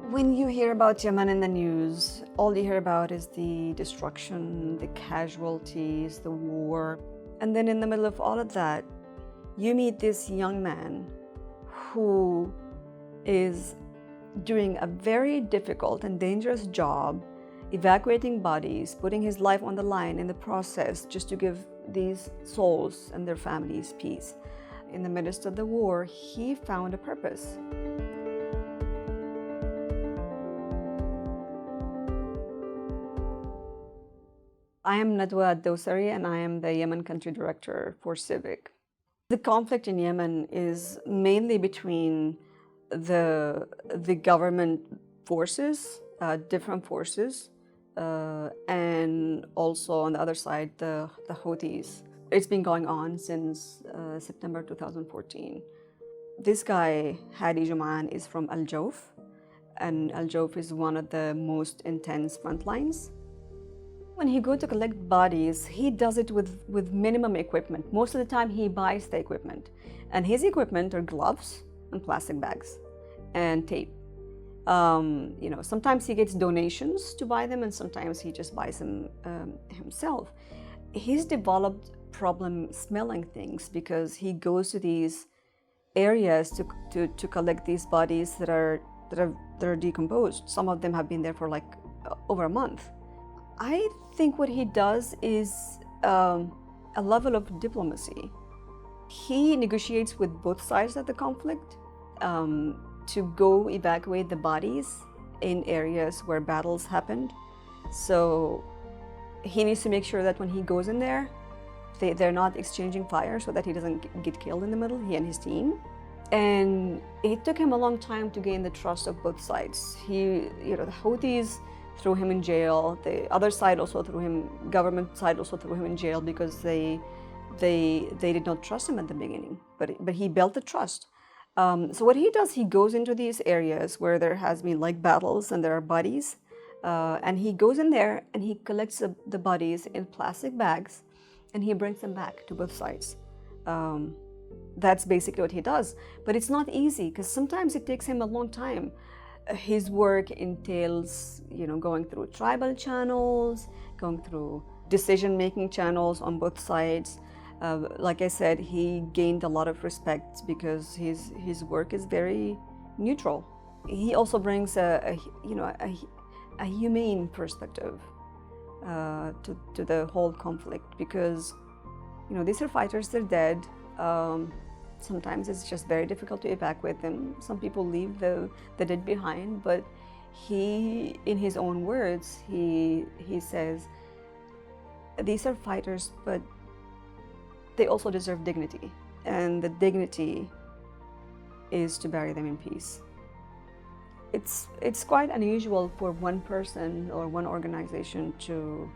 When you hear about Yemen in the news, all you hear about is the destruction, the casualties, the war. And then in the middle of all of that, you meet this young man who is doing a very difficult and dangerous job, evacuating bodies, putting his life on the line in the process just to give these souls and their families peace. In the midst of the war, he found a purpose. I am Nadwa Dosari, and I am the Yemen Country Director for Savfk. The conflict in Yemen is mainly between the government forces, different forces, and also on the other side, the Houthis. It's been going on since September 2014. This guy, Hadi Juman, is from Al Jawf, and Al Jawf is one of the most intense front lines. When he goes to collect bodies, he does it with minimum equipment. Most of the time, he buys the equipment. And his equipment are gloves and plastic bags and tape. Sometimes he gets donations to buy them, and sometimes he just buys them himself. He's developed problem smelling things because he goes to these areas to collect these bodies that are decomposed. Some of them have been there for like over a month. I think what he does is a level of diplomacy. He negotiates with both sides of the conflict to go evacuate the bodies in areas where battles happened. So he needs to make sure that when he goes in there, they're not exchanging fire so that he doesn't get killed in the middle, he and his team. And it took him a long time to gain the trust of both sides. The Houthis threw him in jail. The other side also threw him, government side also threw him in jail because they did not trust him at the beginning. But he built the trust. So what he does, he goes into these areas where there has been like battles and there are bodies, and he goes in there and he collects the bodies in plastic bags, and he brings them back to both sides. That's basically what he does. But it's not easy because sometimes it takes him a long time. His work entails, going through tribal channels, going through decision-making channels on both sides. Like I said, he gained a lot of respect because his work is very neutral. He also brings a humane perspective to the whole conflict because, these are fighters, they're dead. Sometimes it's just very difficult to evacuate them. Some people leave the dead behind, but he, in his own words, he says, these are fighters, but they also deserve dignity. And the dignity is to bury them in peace. It's quite unusual for one person or one organization to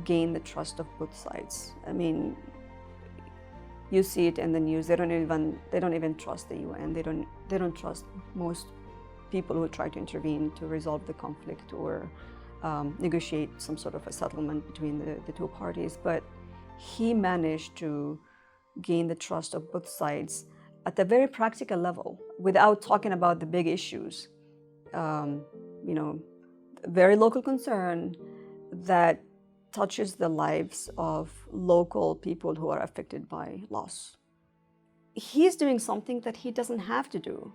gain the trust of both sides. I mean, you see it in the news. They don't even trust the UN. They don't trust most people who try to intervene to resolve the conflict or negotiate some sort of a settlement between the two parties. But he managed to gain the trust of both sides at a very practical level without talking about the big issues. Very local concern that touches the lives of local people who are affected by loss. He's doing something that he doesn't have to do.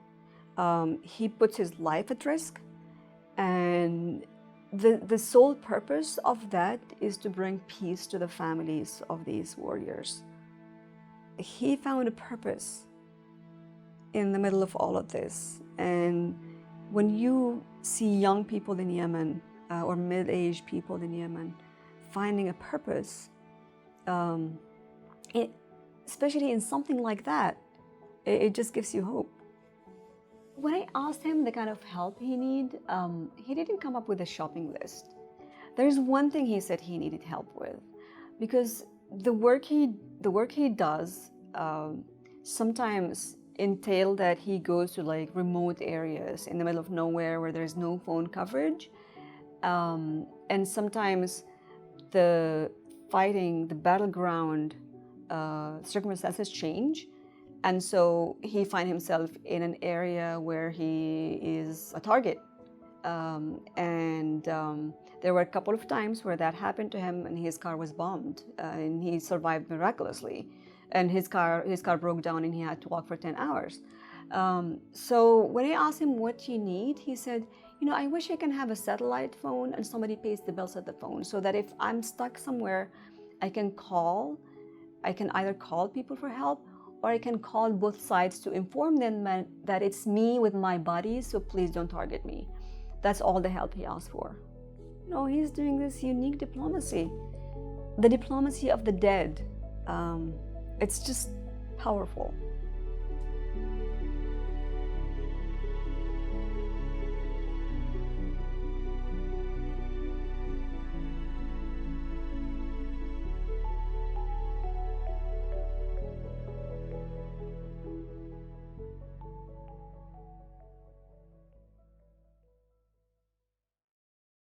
He puts his life at risk, and the sole purpose of that is to bring peace to the families of these warriors. He found a purpose in the middle of all of this. And when you see young people in Yemen or middle-aged people in Yemen finding a purpose, especially in something like that, it just gives you hope. When I asked him the kind of help he needed, he didn't come up with a shopping list. There's one thing he said he needed help with, because the work he does sometimes entail that he goes to like remote areas in the middle of nowhere where there's no phone coverage, and sometimes the battleground circumstances change, and so he finds himself in an area where he is a target. There were a couple of times where that happened to him, and his car was bombed, and he survived miraculously. And his car broke down, and he had to walk for 10 hours. So when I asked him what you need, he said, you know, I wish I can have a satellite phone and somebody pays the bills at the phone, so that if I'm stuck somewhere, I can either call people for help, or I can call both sides to inform them that it's me with my body, so please don't target me. That's all the help he asked for. You know, he's doing this unique diplomacy, the diplomacy of the dead. It's just powerful.